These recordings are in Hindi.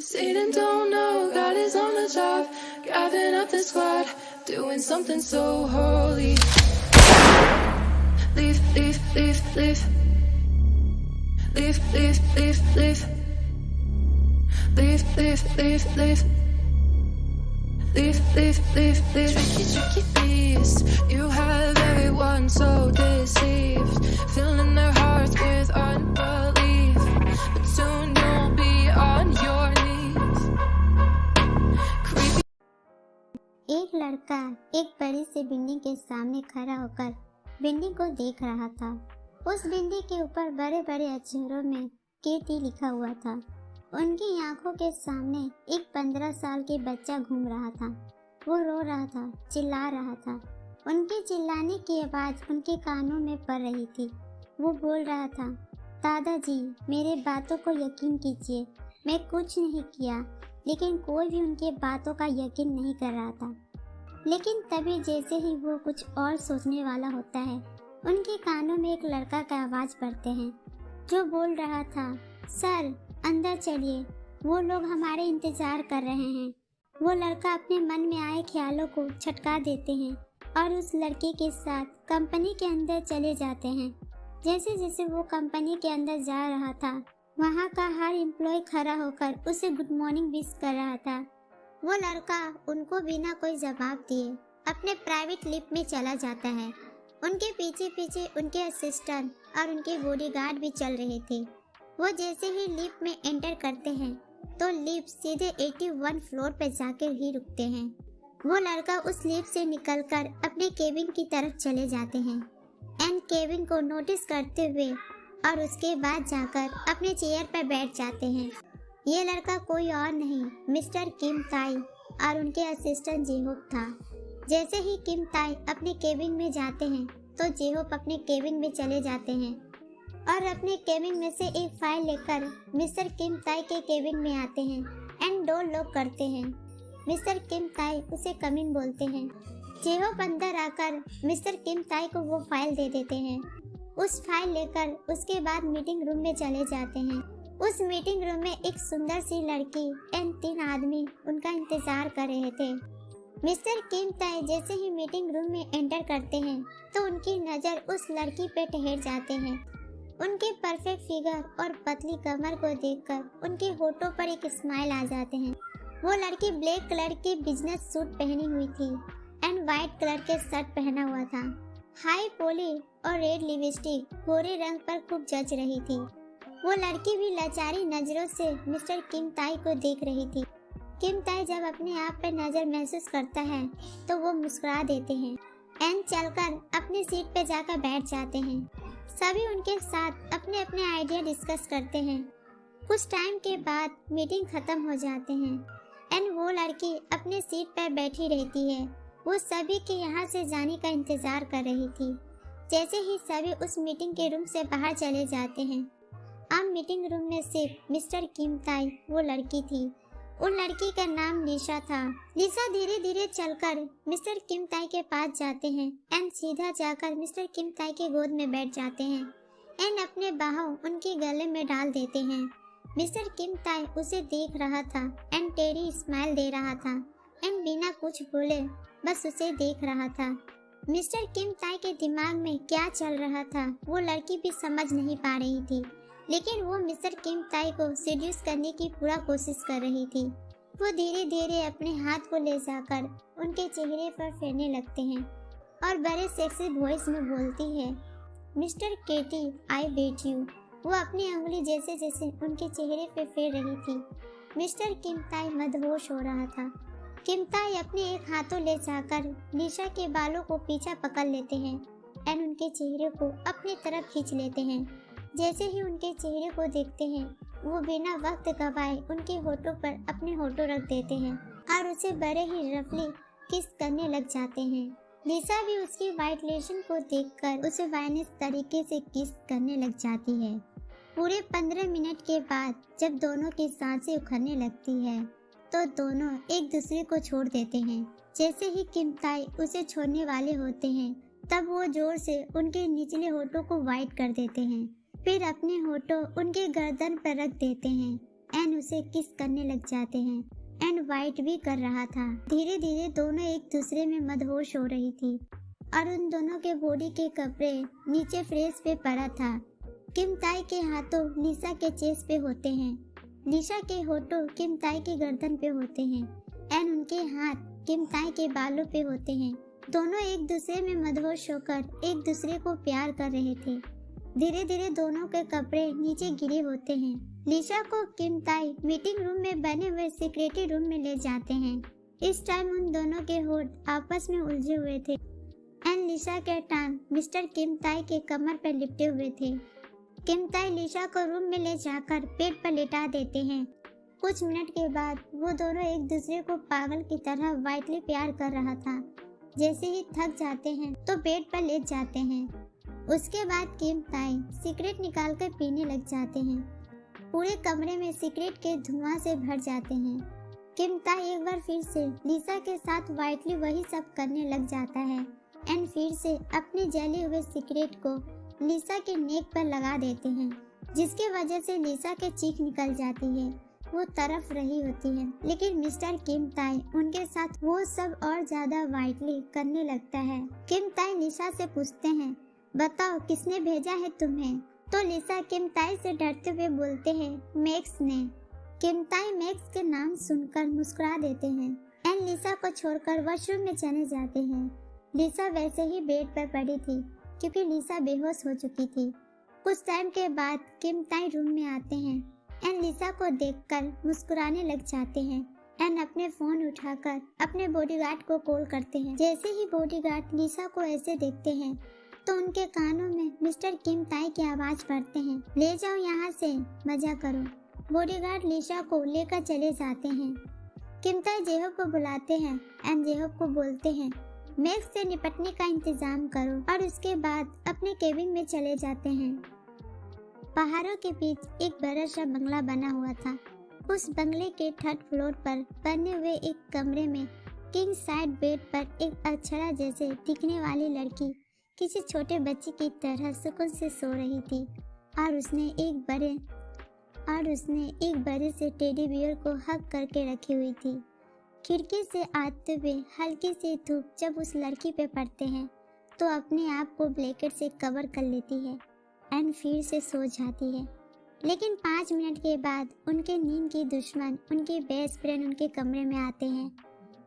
Satan don't know God is on the top, gathering up the squad, doing something so holy. Leave, leave, leave, leave. Leave, leave, leave, leave. Leave, leave, leave, leave. Leave, leave, leave, leave. Tricky, tricky beast. You have everyone so deceived, filling their hearts with unbelief. But soon you'll be on your knees. Creepy. एक लड़का एक बड़ी सी बिल्डिंग के सामने खड़ा होकर बिल्डिंग को देख रहा था। उस बिल्डिंग के ऊपर बड़े बड़े अक्षरों में केटी लिखा हुआ था। उनकी आंखों के सामने एक 15 साल के बच्चा घूम रहा था। वो रो रहा था, चिल्ला रहा था। उनके चिल्लाने की आवाज उनके कानों में पड़ रही थी। वो बोल रहा था, दादाजी मेरे बातों को यकीन कीजिए, मैं कुछ नहीं किया। लेकिन कोई भी उनके बातों का यकीन नहीं कर रहा था। लेकिन तभी जैसे ही वो कुछ और सोचने वाला होता है, उनके कानों में एक लड़का का आवाज पड़ते हैं जो बोल रहा था, सर अंदर चलिए, वो लोग हमारे इंतजार कर रहे हैं। वो लड़का अपने मन में आए ख्यालों को छटका देते हैं और उस लड़के के साथ कंपनी के अंदर चले जाते हैं। जैसे जैसे वो कंपनी के अंदर जा रहा था, वहाँ का हर एम्प्लॉय खड़ा होकर उसे गुड मॉर्निंग विश कर रहा था। वो लड़का उनको बिना कोई जवाब दिए अपने प्राइवेट लिफ्ट में चला जाता है। उनके पीछे पीछे उनके असिस्टेंट और उनके बॉडीगार्ड भी चल रहे थे। वो जैसे ही लिफ्ट में एंटर करते हैं तो लिफ्ट सीधे 81 फ्लोर पर जाकर ही रुकते हैं। वो लड़का उस लिफ्ट से निकलकर अपने केबिन की तरफ चले जाते हैं एंड केबिन को नोटिस करते हुए और उसके बाद जाकर अपने चेयर पर बैठ जाते हैं। ये लड़का कोई और नहीं मिस्टर किम ताई और उनके असिस्टेंट जेहोप था। जैसे ही किम ताई अपने केबिन में जाते हैं तो जेहोप अपने केबिन में चले जाते हैं और अपने केबिन में से एक फाइल लेकर मिस्टर किम ताई के केबिन में आते हैं एंड डोर लॉक करते हैं। मिस्टर किम ताई उसे कम इन बोलते हैं। जेहोप अंदर आकर मिस्टर किम ताई को वो फाइल दे देते हैं। उस फाइल लेकर उसके बाद मीटिंग रूम में चले जाते हैं। उस मीटिंग रूम में एक सुंदर सी लड़की एंड 3 आदमी उनका इंतजार कर रहे थे। मिस्टर किम ताई जैसे ही मीटिंग रूम में एंटर करते हैं तो उनकी नज़र उस लड़की पे ठहर जाते हैं। उनके परफेक्ट फिगर और पतली कमर को देखकर उनके होठों पर एक स्माइल आ जाते हैं। वो लड़की ब्लैक कलर की बिजनेस सूट पहनी हुई थी एंड वाइट कलर के शर्ट पहना हुआ था। हाई पोली और रेड लिपस्टिक गोरे रंग पर खूब जच रही थी। वो लड़की भी लाचारी नजरों से मिस्टर किम ताई को देख रही थी। किम ताई जब अपने आप पर नजर महसूस करता है तो वो मुस्कुरा देते हैं एंड चलकर अपनी सीट पर जाकर बैठ जाते हैं। सभी उनके साथ अपने अपने आइडिया डिस्कस करते हैं। कुछ टाइम के बाद मीटिंग खत्म हो जाते हैं एंड वो लड़की अपने सीट पर बैठी रहती है। वो सभी के यहाँ से जाने का इंतजार कर रही थी। जैसे ही सभी उस मीटिंग के रूम से बाहर चले जाते हैं, अब मीटिंग रूम में सिर्फ मिस्टर किम ताई वो लड़की थी। उन लड़की का नाम निशा था। निशा धीरे धीरे चलकर मिस्टर किम ताई के पास जाते हैं एंड सीधा जाकर मिस्टर किम ताई के गोद में बैठ जाते हैं एंड अपने बाहों उनके गले में डाल देते हैं। मिस्टर किम ताई उसे देख रहा था एंड टेढ़ी स्माइल दे रहा था एंड बिना कुछ बोले बस उसे देख रहा था। मिस्टर किम ताई के दिमाग में क्या चल रहा था वो लड़की भी समझ नहीं पा रही थी, लेकिन वो मिस्टर किम ताई को सेड्यूस करने की पूरा कोशिश कर रही थी। वो धीरे धीरे अपने हाथ को ले जाकर उनके चेहरे पर फेरने लगते हैं और बड़े सेक्सी वॉइस में बोलती है, mister Katie I bet you. वो अपनी उंगली जैसे जैसे उनके चेहरे पे फेर रही थी। मिस्टर किम ताई मदहोश हो रहा था। किम ताई अपने एक हाथों ले जाकर निशा के बालों को पीछे पकड़ लेते हैं एंड उनके चेहरे को अपनी तरफ खींच लेते हैं। जैसे ही उनके चेहरे को देखते हैं वो बिना वक्त गवाए उनके होठों पर अपने होठों रख देते हैं और उसे बड़े ही रफली किस करने लग जाते हैं। लिसा भी उसकी वाइटलेशन को देखकर उसे वायलेंस तरीके से किस करने लग जाती है। पूरे 15 मिनट के बाद जब दोनों की सांसें उखड़ने लगती है तो दोनों एक दूसरे को छोड़ देते हैं। जैसे ही किम ताई उसे छोड़ने वाले होते हैं तब वो जोर से उनके निचले होठों को वाइट कर देते हैं। फिर अपने होठों उनके गर्दन पर रख देते हैं एन उसे किस करने लग जाते हैं। एन वाइट भी कर रहा था। धीरे धीरे दोनों एक दूसरे में मदहोश हो रही थी और उन दोनों के बॉडी के कपड़े नीचे फ्रेश पे पड़ा था। किम ताई के हाथों लिसा के चेस्ट पे होते हैं, लिसा के होठों किम ताई की गर्दन पे होते हैं, एंड उनके हाथ किम ताई के बालों पे होते हैं। दोनों एक दूसरे में मदहोश होकर एक दूसरे को प्यार कर रहे थे। धीरे धीरे दोनों के कपड़े नीचे गिरे होते हैं। लिसा को किम ताई मीटिंग रूम में बने हुए सिक्योरिटी रूम में ले जाते हैं। इस टाइम उन दोनों के होठ आपस में उलझे हुए थे एंड लिसा के टांग मिस्टर किम ताई के कमर पर लिपटे हुए थे। किम ताई लिसा को रूम में ले जाकर पेट पर लेटा देते हैं। कुछ मिनट के बाद वो दोनों एक दूसरे को पागल की तरह वाइटली प्यार कर रहा था। जैसे ही थक जाते हैं तो बेड पर लेट जाते हैं। उसके बाद किम ताई सिगरेट निकाल कर पीने लग जाते हैं। पूरे कमरे में सिगरेट के धुआं से भर जाते हैं। किम ताई एक बार फिर से लिसा के साथ वाइटली वही सब करने लग जाता है एंड फिर से अपने जले हुए सिगरेट को लिसा के नेक पर लगा देते हैं, जिसकी वजह से लिसा के चीख निकल जाती है। वो तरफ रही होती है, लेकिन मिस्टर किम ताई उनके साथ वो सब और ज्यादा वाइटली करने लगता है। किम ताई लिसा से पूछते हैं, बताओ किसने भेजा है तुम्हें? तो लिसा किम ताई से डरते हुए बोलते हैं, मैक्स ने। किम ताई मैक्स के नाम सुनकर मुस्कुरा देते हैं एंड लिसा को छोड़कर वॉशरूम में चले जाते हैं। लिसा वैसे ही बेड पर पड़ी थी क्योंकि लिसा बेहोश हो चुकी थी। कुछ टाइम के बाद किम ताई रूम में आते हैं एंड लिसा को देखकर मुस्कुराने लग जाते हैं एंड अपने फोन उठाकर अपने बॉडीगार्ड को कॉल करते हैं। जैसे ही बॉडीगार्ड लिसा को ऐसे देखते हैं तो उनके कानों में मिस्टर किम ताई की आवाज पड़ते हैं, ले जाओ यहाँ से, मजा करो। बॉडीगार्ड लिसा को लेकर चले जाते हैं। किम ताई जेहब को बुलाते हैं एंड जेहब को बोलते हैं, मैक्स से निपटने का इंतजाम करो, और उसके बाद अपने केबिन में चले जाते हैं। पहाड़ों के बीच एक बड़ा सा बंगला बना हुआ था। उस बंगले के थर्ड फ्लोर पर बने हुए एक कमरे में किंग साइड बेड पर एक अक्षरा जैसे दिखने वाली लड़की किसी छोटे बच्चे की तरह सुकून से सो रही थी और उसने एक बड़े से टेडी बियर को हक करके रखी हुई थी। खिड़की से आते हुए हल्की सी धूप जब उस लड़की पे पड़ते हैं तो अपने आप को ब्लैंकेट से कवर कर लेती है एंड फिर से सो जाती है। लेकिन 5 मिनट के बाद उनके नींद की दुश्मन उनके बेस्ट फ्रेंड उनके कमरे में आते हैं।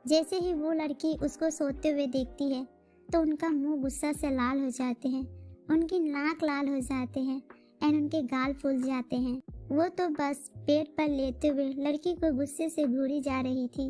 जैसे ही वो लड़की उसको सोते हुए देखती है तो उनका मुंह गुस्सा से लाल हो जाते हैं, उनकी नाक लाल हो जाते हैं एंड उनके गाल फूल जाते हैं। वो तो बस पेट पर लेते हुए लड़की को गुस्से से घूरी जा रही थी।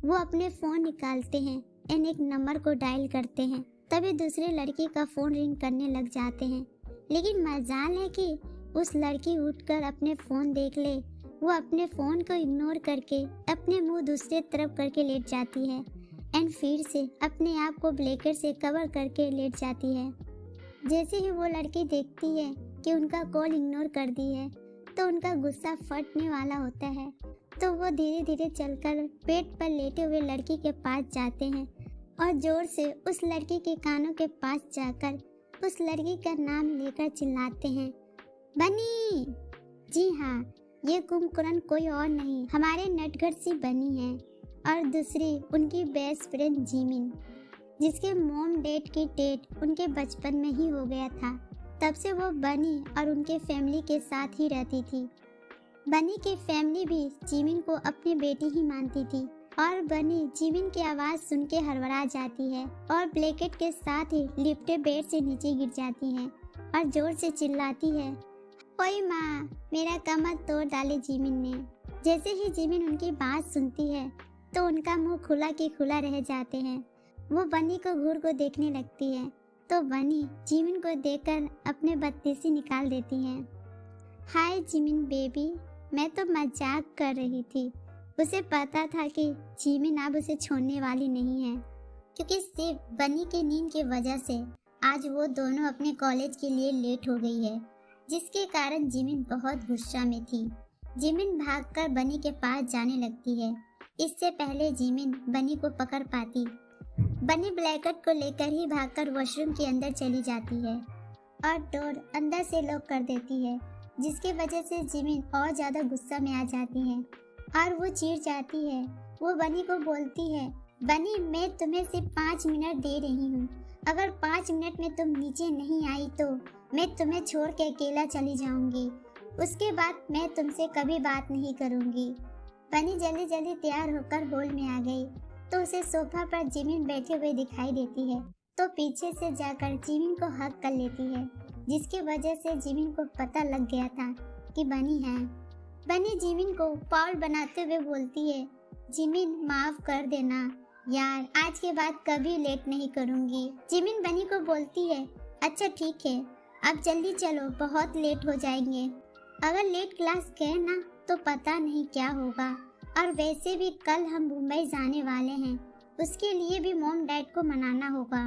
वो अपने फोन निकालते हैं एंड एक नंबर को डायल करते हैं। तभी दूसरे लड़की का फोन रिंग करने लग जाते हैं। लेकिन मजाल है कि उस लड़की उठकर अपने फोन देख ले। वो अपने फोन को इग्नोर करके अपने मुंह दूसरे तरफ करके लेट जाती है एंड फिर से अपने आप को ब्लैंकेट से कवर करके लेट जाती है। जैसे ही वो लड़की देखती है कि उनका कॉल इग्नोर कर दी है तो उनका गुस्सा फटने वाला होता है। तो वो धीरे धीरे चलकर पेट पर लेटे हुए लड़की के पास जाते हैं और जोर से उस लड़की के कानों के पास जाकर उस लड़की का नाम लेकर चिल्लाते हैं, बनी। जी हाँ, ये कुंभकर्ण कोई और नहीं, हमारे नटखट सी बनी है और दूसरी उनकी बेस्ट फ्रेंड जिमिन, जिसके मॉम डैड की डेथ उनके बचपन में ही हो गया था। तब से वो बनी और उनके फैमिली के साथ ही रहती थी। बनी की फैमिली भी जिमिन को अपनी बेटी ही मानती थी और बनी जिमिन की आवाज सुन के हड़बड़ा जाती है और ब्लैंकेट के साथ ही लिपटे बेड से नीचे गिर जाती है और जोर से चिल्लाती है, ओए माँ, मेरा कमर तोड़ डाले जिमिन ने। जैसे ही जिमिन उनकी बात सुनती है तो उनका मुंह खुला के खुला रह जाते हैं। वो बनी को घूर को देखने लगती है तो बनी जिमिन को देखकर अपने बत्तीसी निकाल देती है। हाय जिमिन बेबी, मैं तो मजाक कर रही थी। उसे पता था कि जिमिन अब उसे छोड़ने वाली नहीं है, क्योंकि सिर्फ बनी की नींद की वजह से आज वो दोनों अपने कॉलेज के लिए लेट हो गई है, जिसके कारण जिमिन बहुत गुस्सा में थी। जिमिन भागकर बनी के पास जाने लगती है। इससे पहले जिमिन बनी को पकड़ पाती, बनी ब्लैंकेट को लेकर ही भागकर वॉशरूम के अंदर चली जाती है और डोर अंदर से लॉक कर देती है जिसके वजह से जिमिन और ज़्यादा गुस्सा में आ जाती है और वो चिढ़ जाती है। वो बनी को बोलती है, बनी मैं तुम्हें सिर्फ 5 मिनट दे रही हूँ, अगर 5 मिनट में तुम नीचे नहीं आई तो मैं तुम्हें छोड़ के अकेला चली जाऊंगी, उसके बाद मैं तुमसे कभी बात नहीं करूंगी। बनी जल्दी जल्दी तैयार होकर हॉल में आ गई तो उसे सोफा पर जिमिन बैठे हुए दिखाई देती है, तो पीछे से जाकर जिमिन को हक कर लेती है, जिसकी वजह से जिमिन को पता लग गया था कि बनी है। बनी जिमिन को पाउल बनाते हुए बोलती है, जिमिन माफ कर देना यार, आज के बाद कभी लेट नहीं करूंगी। जिमिन बनी को बोलती है, अच्छा ठीक है, अब जल्दी चलो, बहुत लेट हो जाएंगे। अगर लेट क्लास गए ना तो पता नहीं क्या होगा, और वैसे भी कल हम मुंबई जाने वाले हैं, उसके लिए भी मॉम डैड को मनाना होगा।